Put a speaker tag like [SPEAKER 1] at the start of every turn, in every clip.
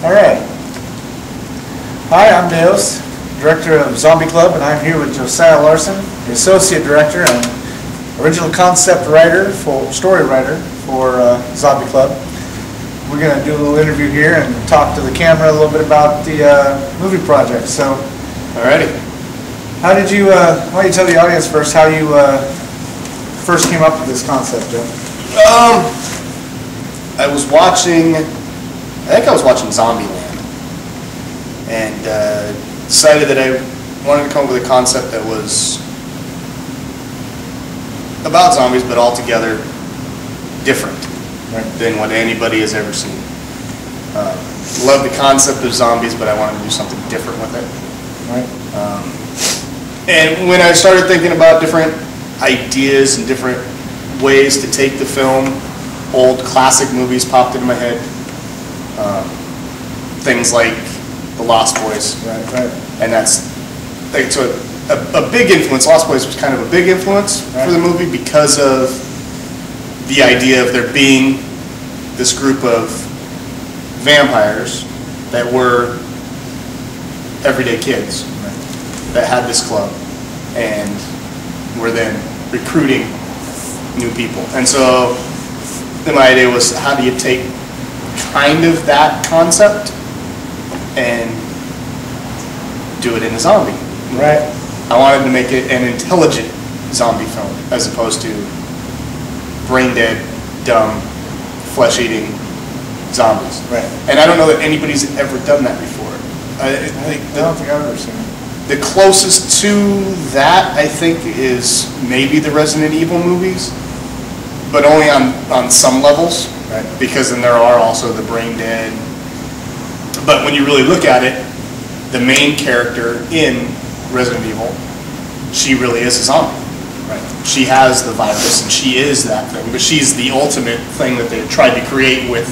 [SPEAKER 1] All right. Hi, I'm Deos, Director of Zombie Club, and I'm here with Josiah Larson, the Associate Director and Original Concept Writer, Story Writer for Zombie Club. We're going to do a little interview here and talk to the camera a little bit about the movie project. So,
[SPEAKER 2] alrighty.
[SPEAKER 1] How did you, why don't you tell the audience first how you first came up with this concept, Joe?
[SPEAKER 2] I was watching Zombieland, and decided that I wanted to come up with a concept that was about zombies, but altogether different than what anybody has ever seen. Love the concept of zombies, but I wanted to do something different with it. And when I started thinking about different ideas and different ways to take the film, old classic movies popped into my head. Things like The Lost Boys. And that's like, so a big influence. Lost Boys was kind of a big influence for the movie because of the idea of there being this group of vampires that were everyday kids that had this club and were then recruiting new people. And so then my idea was, how do you take kind of that concept and do it in a zombie? I wanted to make it an intelligent zombie film as opposed to brain dead, dumb, flesh-eating zombies. And I don't know that anybody's ever done that before.
[SPEAKER 1] I don't think I've ever seen it.
[SPEAKER 2] The closest to that, I think, is maybe the Resident Evil movies, but only on some levels, because then there are also the brain dead. But when you really look at it, the main character in Resident Evil, she really is a zombie. She has the virus and she is that thing, but she's the ultimate thing that they tried to create with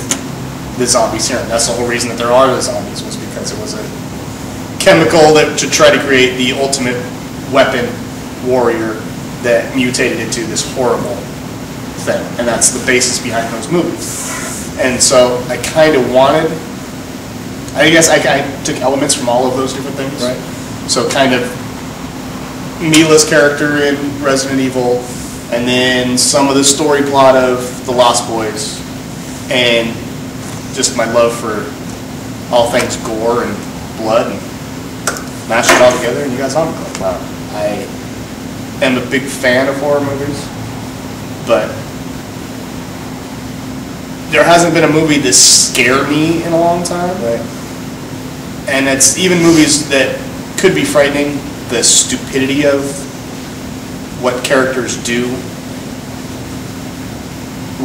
[SPEAKER 2] the zombie serum. That's the whole reason that there are the zombies, was because it was a chemical that to try to create the ultimate weapon warrior that mutated into this horrible thing, and that's the basis behind those movies. And so I kind of wanted, I guess I took elements from all of those different things. So kind of Mila's character in Resident Evil, and then some of the story plot of The Lost Boys, and just my love for all things gore and blood, and mash it all together and you got Zombie Club. Wow. I am a big fan of horror movies, but there hasn't been a movie that scared me in a long time. And it's even movies that could be frightening. The stupidity of what characters do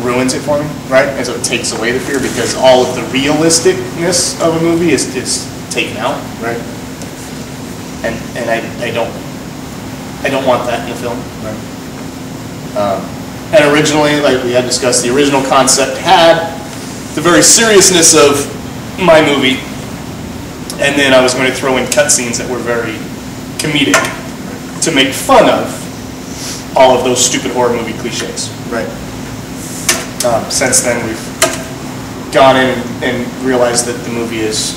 [SPEAKER 2] ruins it for me. And so it takes away the fear, because all of the realisticness of a movie is taken out. And I don't want that in a film. And originally, like we had discussed, the original concept had the very seriousness of my movie, and then I was going to throw in cutscenes that were very comedic to make fun of all of those stupid horror movie cliches. Since then, we've gone in and realized that the movie is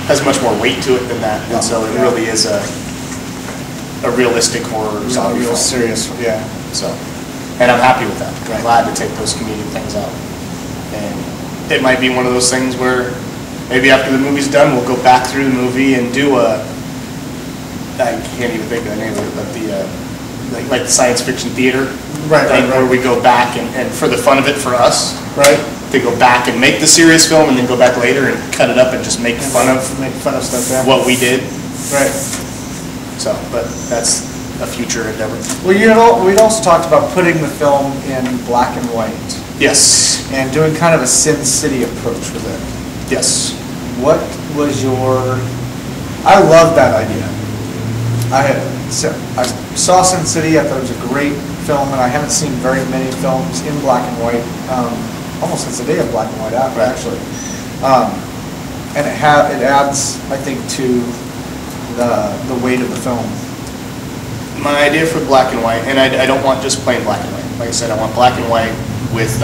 [SPEAKER 2] has much more weight to it than that, and so it really is a realistic horror zombie film.
[SPEAKER 1] Serious,
[SPEAKER 2] So, and I'm happy with that. I'm glad to take those comedic things out. And it might be one of those things where maybe after the movie's done, we'll go back through the movie and do I can't even think of the name of it, but the like the science fiction theater thing, where we go back and for the fun of it for us, to go back and make the serious film and then go back later and cut it up and just make fun of
[SPEAKER 1] stuff,
[SPEAKER 2] what we did. So, but that's a future endeavor.
[SPEAKER 1] Well, we'd also talked about putting the film in black and white.
[SPEAKER 2] Yes.
[SPEAKER 1] And doing kind of a Sin City approach with it.
[SPEAKER 2] Yes.
[SPEAKER 1] What was I love that idea. I saw Sin City. I thought it was a great film, and I haven't seen very many films in black and white, almost since the day of black and white out, actually. And it adds, I think, to the weight of the film.
[SPEAKER 2] My idea for black and white, and I don't want just plain black and white. Like I said, I want black and white with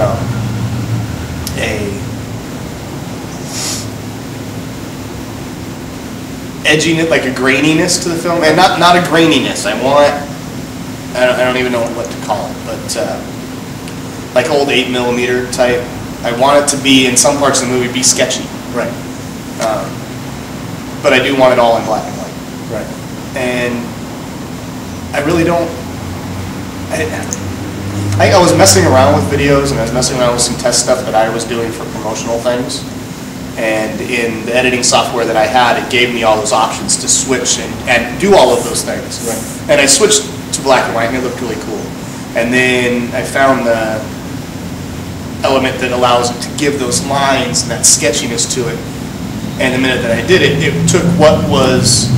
[SPEAKER 2] edginess, like a graininess to the film, and not a graininess. I don't even know what to call it, but like old 8mm type. I want it to be, in some parts of the movie, be sketchy.
[SPEAKER 1] Right.
[SPEAKER 2] But I do want it all in black and white.
[SPEAKER 1] Right.
[SPEAKER 2] And I really don't. I was messing around with videos, and I was messing around with some test stuff that I was doing for promotional things. And in the editing software that I had, it gave me all those options to switch and do all of those things.
[SPEAKER 1] Right.
[SPEAKER 2] And I switched to black and white, and it looked really cool. And then I found the element that allows it to give those lines and that sketchiness to it. And the minute that I did it, it took what was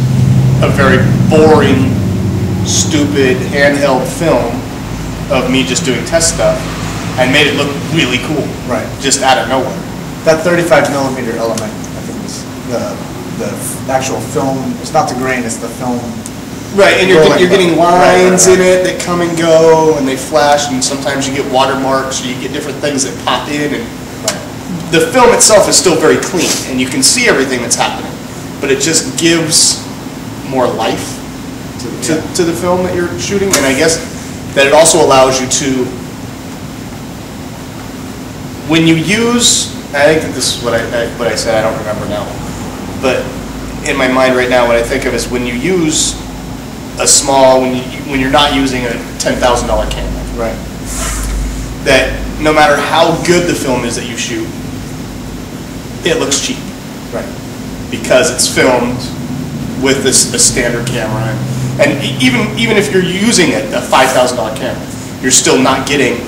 [SPEAKER 2] a very boring, stupid handheld film of me just doing test stuff and made it look really cool.
[SPEAKER 1] Right.
[SPEAKER 2] Just out of nowhere.
[SPEAKER 1] That 35mm element, I think, is the actual film. It's not the grain; it's the film.
[SPEAKER 2] Right, and you're getting lines
[SPEAKER 1] right.
[SPEAKER 2] in it that come and go, and they flash, and sometimes you get watermarks, or you get different things that pop in, and the film itself is still very clean, and you can see everything that's happening, but it just gives more life to the film that you're shooting, and I guess that it also allows you to, when you use, I think that this is what I said, I don't remember now, but in my mind right now, what I think of is when you use a small, when you're not using a $10,000 camera,
[SPEAKER 1] right?
[SPEAKER 2] That no matter how good the film is that you shoot, it looks cheap,
[SPEAKER 1] right?
[SPEAKER 2] Because it's filmed with a standard camera, and even if you're using a $5,000 camera, you're still not getting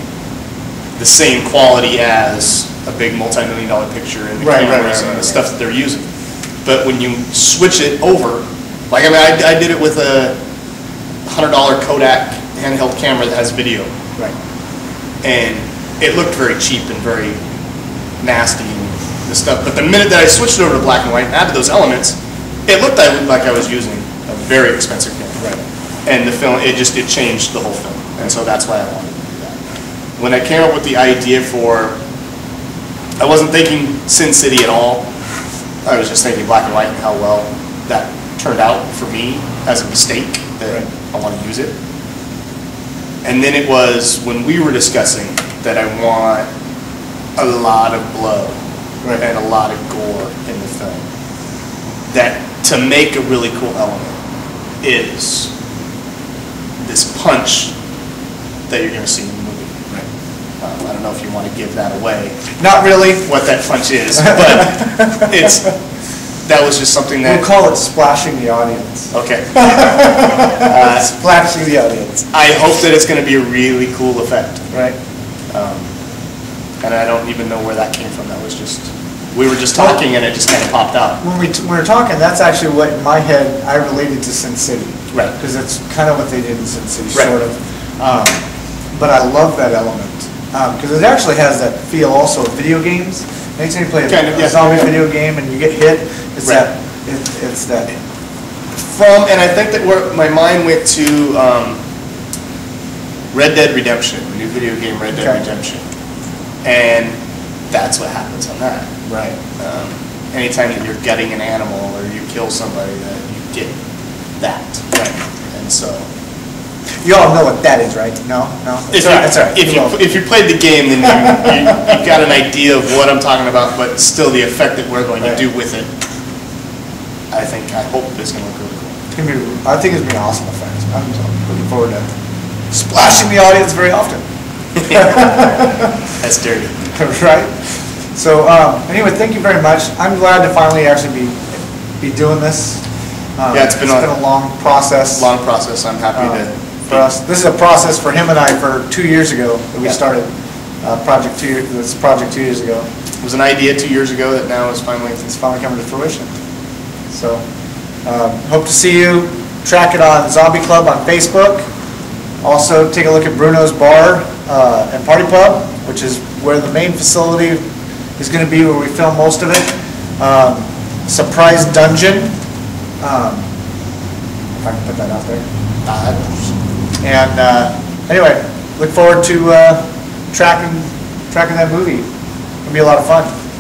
[SPEAKER 2] the same quality as a big multi-million-dollar picture and the cameras and the stuff that they're using. But when you switch it over, like I mean, I did it with a $100 Kodak handheld camera that has video,
[SPEAKER 1] right? And
[SPEAKER 2] it looked very cheap and very nasty and the stuff. But the minute that I switched it over to black and white and added those elements, it looked like I was using a very expensive camera.
[SPEAKER 1] Right.
[SPEAKER 2] And the film, it changed the whole film. And so that's why I wanted to do that. When I came up with the idea for, I wasn't thinking Sin City at all. I was just thinking black and white and how well that turned out for me as a mistake that I want to use it. And then it was when we were discussing that I want a lot of blood and a lot of gore in the film. That to make a really cool element is this punch that you're going to see in the movie. I don't know if you want to give that away.
[SPEAKER 1] Not really.
[SPEAKER 2] What that punch is, but that was just something that...
[SPEAKER 1] We'll call it splashing the audience.
[SPEAKER 2] Okay.
[SPEAKER 1] Splashing the audience.
[SPEAKER 2] I hope that it's going to be a really cool effect.
[SPEAKER 1] Right.
[SPEAKER 2] And I don't even know where that came from. That was just... We were just talking and it just kind of popped out.
[SPEAKER 1] When we were talking, that's actually what, in my head, I related to Sin City.
[SPEAKER 2] Right.
[SPEAKER 1] Because that's kind of what they did in Sin City,
[SPEAKER 2] Right.
[SPEAKER 1] sort of. But I love that element. Because it actually has that feel also of video games. Anytime you play a zombie video game and you get hit, it's it's that.
[SPEAKER 2] And I think that where my mind went to Red Dead Redemption, the new video game Red Dead Redemption. And that's what happens on that.
[SPEAKER 1] Right.
[SPEAKER 2] Anytime that you're gutting an animal or you kill somebody, that you get that. Right. And so...
[SPEAKER 1] You all know what that is, right? No? No?
[SPEAKER 2] It's all right. If you played the game, then you got an idea of what I'm talking about, but still the effect that we're going to do with it, I hope is going to look really cool.
[SPEAKER 1] I think it's going to be an awesome effect. I'm looking forward to splashing the audience very often.
[SPEAKER 2] That's dirty.
[SPEAKER 1] Right? So anyway, thank you very much. I'm glad to finally actually be doing this.
[SPEAKER 2] It's been
[SPEAKER 1] a long process.
[SPEAKER 2] Long process. I'm happy to.
[SPEAKER 1] For us, this is a process for him and I for 2 years ago that we started this project 2 years ago.
[SPEAKER 2] It was an idea 2 years ago that now is finally
[SPEAKER 1] coming to fruition. So hope to see you. Track it on Zombie Club on Facebook. Also take a look at Bruno's Bar and Party Pub, which is where the main facility is going to be, where we film most of it. Surprise Dungeon. If I can put that out there. And anyway, look forward to tracking that movie. It'd be a lot of fun.